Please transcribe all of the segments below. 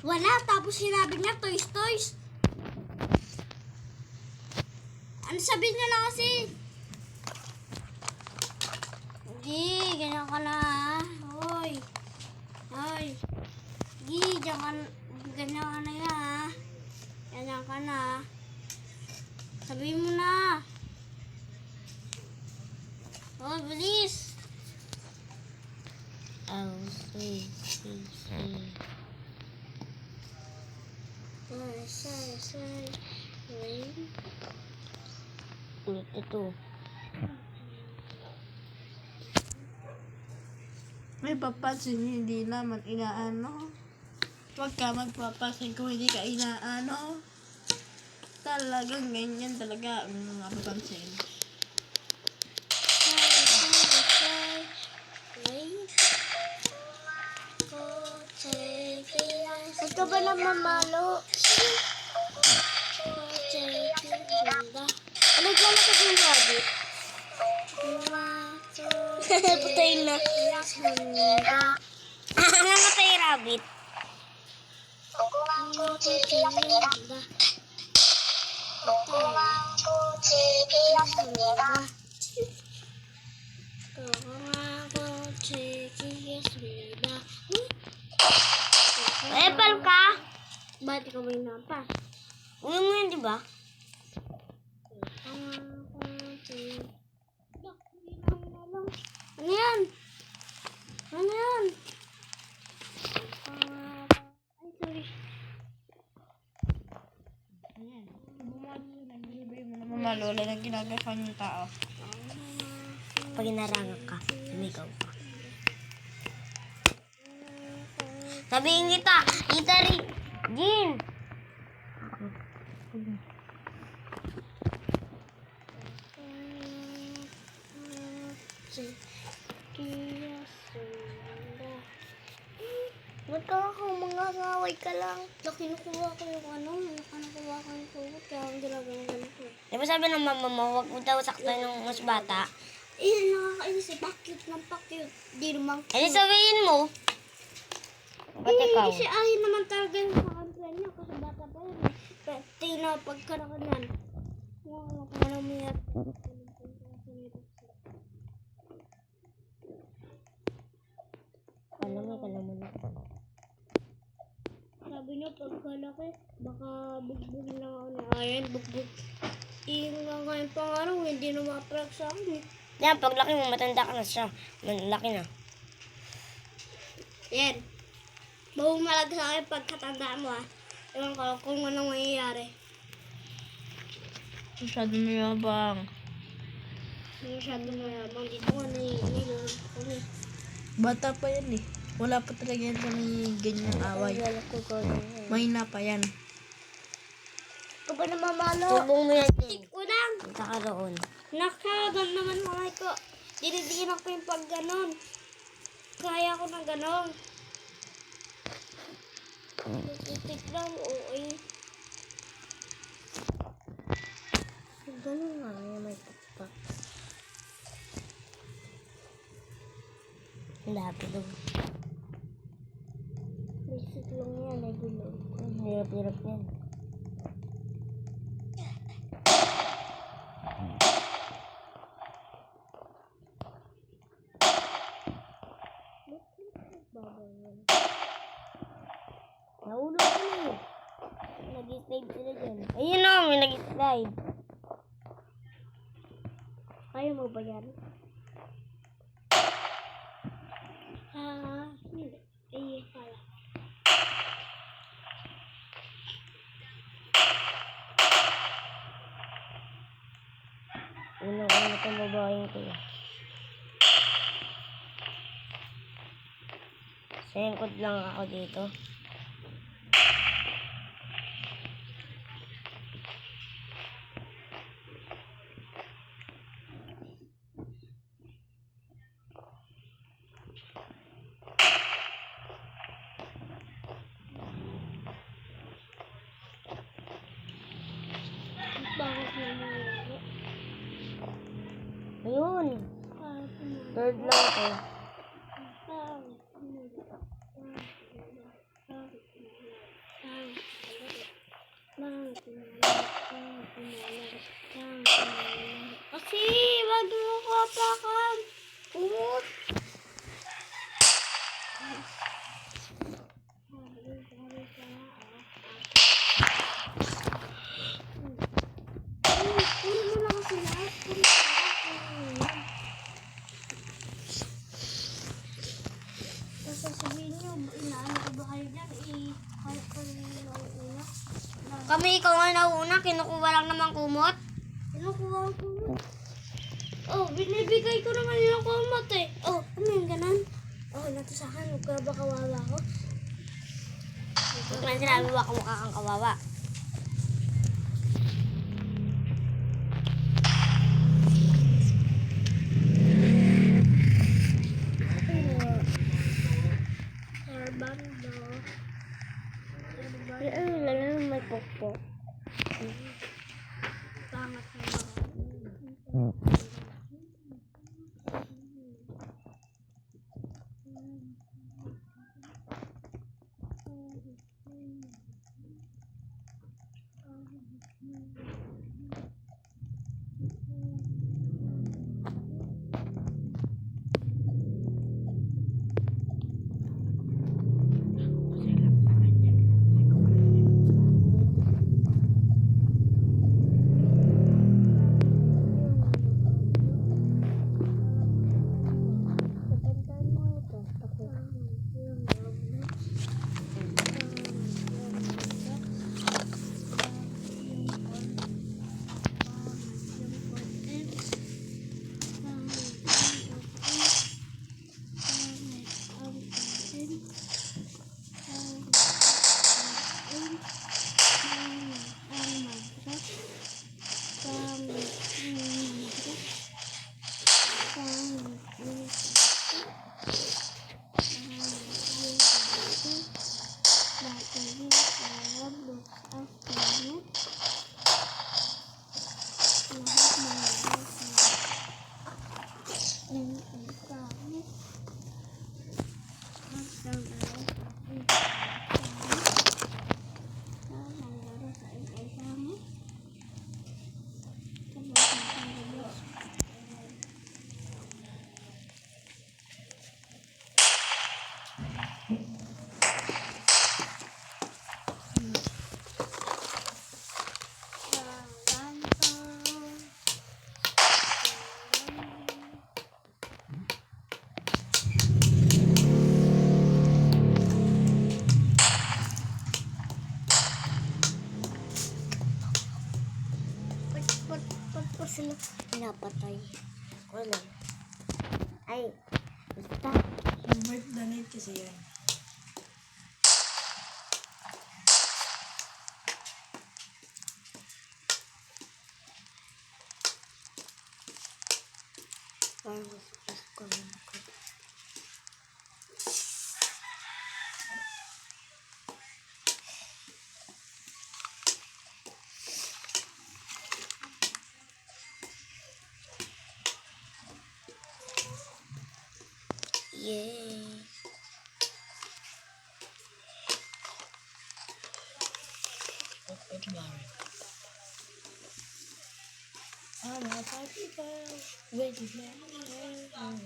Wala, tapos sinabi niya toys, toys. Ano sabihin niya na kasi? Hindi, ganyan ka na ha. Hoy. Hoy. Hindi, ganyan ka na ya ha. Ganyan ka na ha. Sabihin mo na. Oh, bilis. Oh, say. Rain. Ulit ito. May papansin, hindi naman inaano. Huwag ka magpapansin kung hindi ka inaano. Talagang ganyan talaga ang mga papansin. Huwag ka ba na mamalo? Ano dyan na kasi yung rabbit? Patay na. Namatay rabbit. Epal ka? Ba't ikaw may napa? Uwi mo yun, di ba? Ano yan? Ano yan? Ay, sorry. Ayan. Nagbibigay mo naman malulay ng ginagawa ng tao. Pag inarangak ka, sumigaw ka. Sabihin kita, Jin! Ba't ka ako mga ngaway ka lang? Kinukuha ko yung kinukuha ko yung kugot, kaya ang ginagawa ganito. Di ba sabi ng mama mo, huwag mo daw saktan ng mas bata? Nakakainis eh, pakit ng pakit. Di naman Eh, sabihin mo. Ba't ikaw? Kasi ahin naman talaga yung sa kanila niya, kasi bata pa yun eh. Pero tinapag ka na kanyan. Kung ano umiyak. Alam mo na. Sabi niya, pagkalaki, baka bugbugin lang ako ni Ayan, bugbog. Nga ngayon pang araw, hindi na maprag sa akin eh. Yan, paglaki mo, matanda ka na siya. Malaki na. Yan. Bumalag sa akin pagkatanda mo ah. Ewan ko kung anong mangyayari. Masyado mayabang. Masyado mayabang dito nga nilulog ko eh. Bata pa yan eh. Wala pa talaga yan kami ganyang away. Mahina pa yan. Ito ba na mamalo? Tubong mo yan, Jin. Unang! Punta ka doon. Nakagan naman mga ko. Dinidinan ko yung pag ganon. Kaya ko na ganon. Titik lang, okay. Ganun nga, may tukpak. Lapi daw. Basic lang yan, ay gulo. Hirap-hirap yan. Nahulog ko na eh. Nag-slide sila dyan. Ayun o, may nag-slide. Ayaw mo ba yan? Hindi. Eh, pala. Unang-una itong babaeng ko. Sengkot lang ako dito. Bakit naman yun? Ayun. Third lang ito. inaano ko ba kayo dyan? Kahit pa rin nauuna. Kami ikaw nga nauna, kinukuha lang naman kumot. Kinukuha ko mo. Oh, binibigay ko naman yung kumot eh. Oh, ano yung ganon? Oh, nato sa akin. Huwag ka ba kawawa ko? Huwag lang sinabi mo kamukha kang kawawa. Harbando. Ay, lalo may pokpok. Pangat naman. Ba't sila pinapatay? Wala. Ay, basta. Invert donate kasi yan. Parang gusto ko lang ako. Yay! I'm a party girl with the man.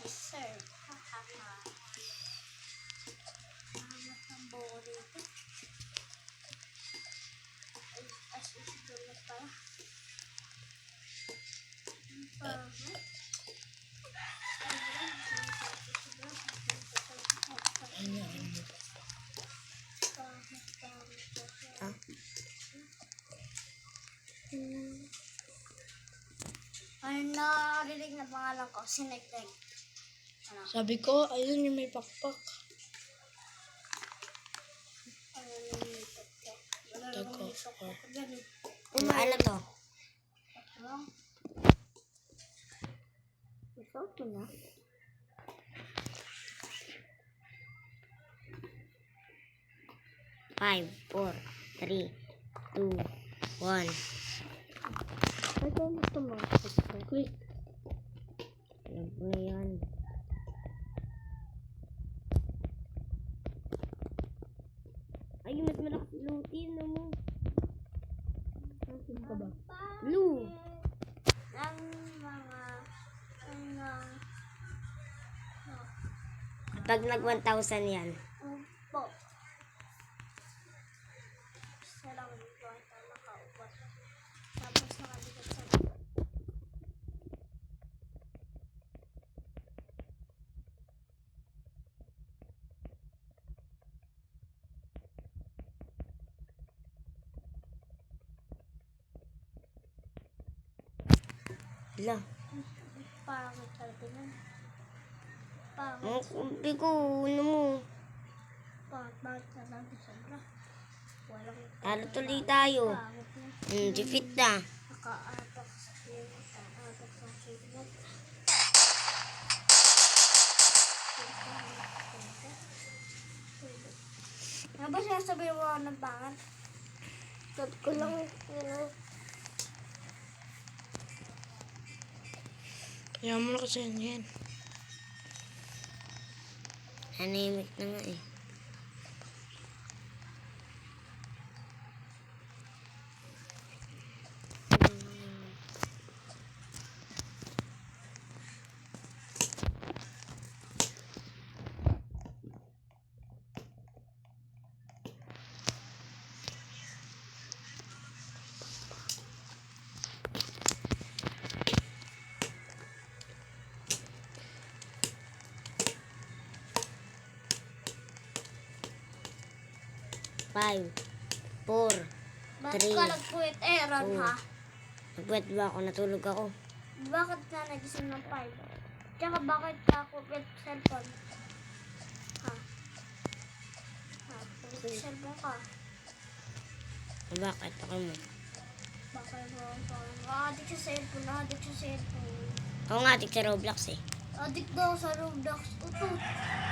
Sir. Hahaha. Hangat ng buko dito. Ay, as usual na pala. Ano narinig na pangalan ko? Sinegdeg. Ano? Sabi ko, ayun yung may pakpak. Tako. Ano to? Isuot mo na. Five, 4, 3, 2, 1. Ay, kung gusto mo. Click. Alam ko na yan. Ay, mas malakas lutin mo. Sino ka ba? Blue. Ang mga Kapag nag 1,000 yan. po. Isa lang dito ay nakaupat. Tapos nakalikat sa Hala. Pangit talaga nun. Pangit. Ang kumpi ko, ano mo. Pangit talaga sobra. Walang Talo tuloy tayo. pangit na. Defeat na. Nakaapak sa keyboard. Ano ba sinasabi mo ng pangit? Tot ko lang, Kaya mo na kasi yan. Nanimik na nga eh. Five, 4, Bakit ka nag-quit Aaron ha? nagpuwet ba ako? Natulog ako. Bakit ka nagising ng 5? Tsaka bakit ka quit cellphone? Ha? Quit cellphone ka? Bakit ako mo? Bakit mo addict sa cellphone, addict sa cellphone. Ako nga, adik sa Roblox eh. Addict daw sa Roblox. Ito,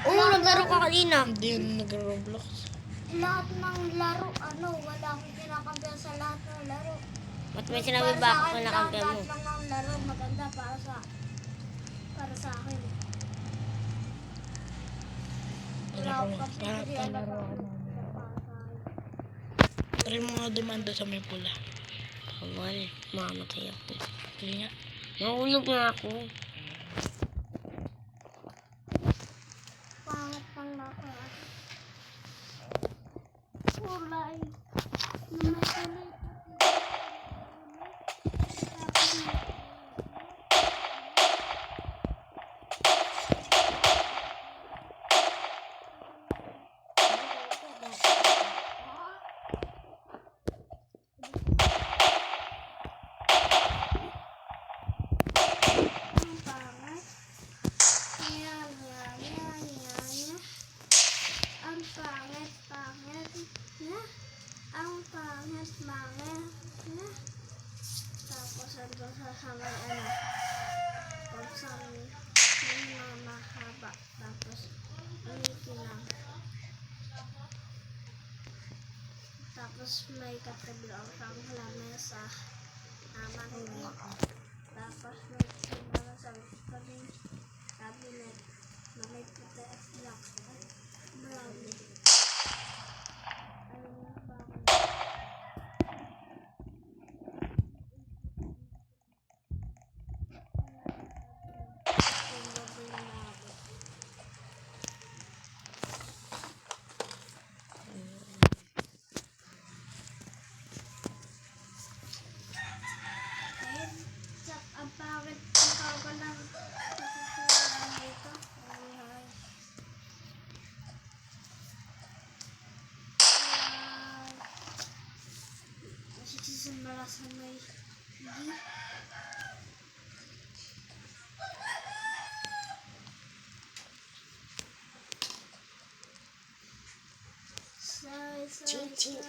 Oo, naglaro ka kanina. Hindi yun nag-Roblox. lahat ng laro, wala akong kinakampihan sa lahat ng laro. Ba't may sinabi ba ako na kampiyan mo? Lahat lang ng laro maganda para sa akin. Wala akong kapihan na para sa akin. Try mo nga dumanda sa may pula. Bawal, mamatay ako. Hindi nga. Nahulog na ako. Pangat pang naka. Kulay. Namasulit. Ang pangat. Yan. Ang pangit na. Ang pangit na. Tapos ando sa may kung saan may mahaba. Tapos ulitin lang. Tapos may katabilang pang lamesa na maliit. Tapos may simula sa cabinet. May PTF block. Brownie. Ang pangit ikaw ko lang nakakalaman dito. Nasisimula sa may hindi. Chin-chin.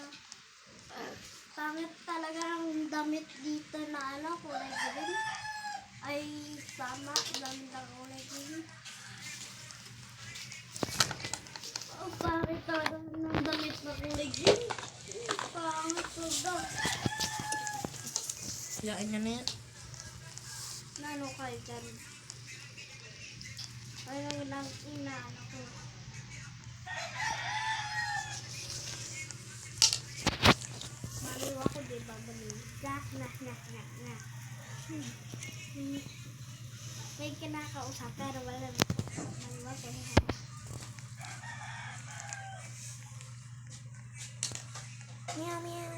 Pangit talaga ang damit dito na kulay green. Ay, tama. Damit na kulay green. Oh, pangit talaga ng damit na kulay green. Pangit talaga. Yain niya na yan. Nano kayo dyan? Ay, nang inaano ko. Maliwa ko, di ba? Na. May kinakausap, pero wala. Maliwa ko. Meow, meow.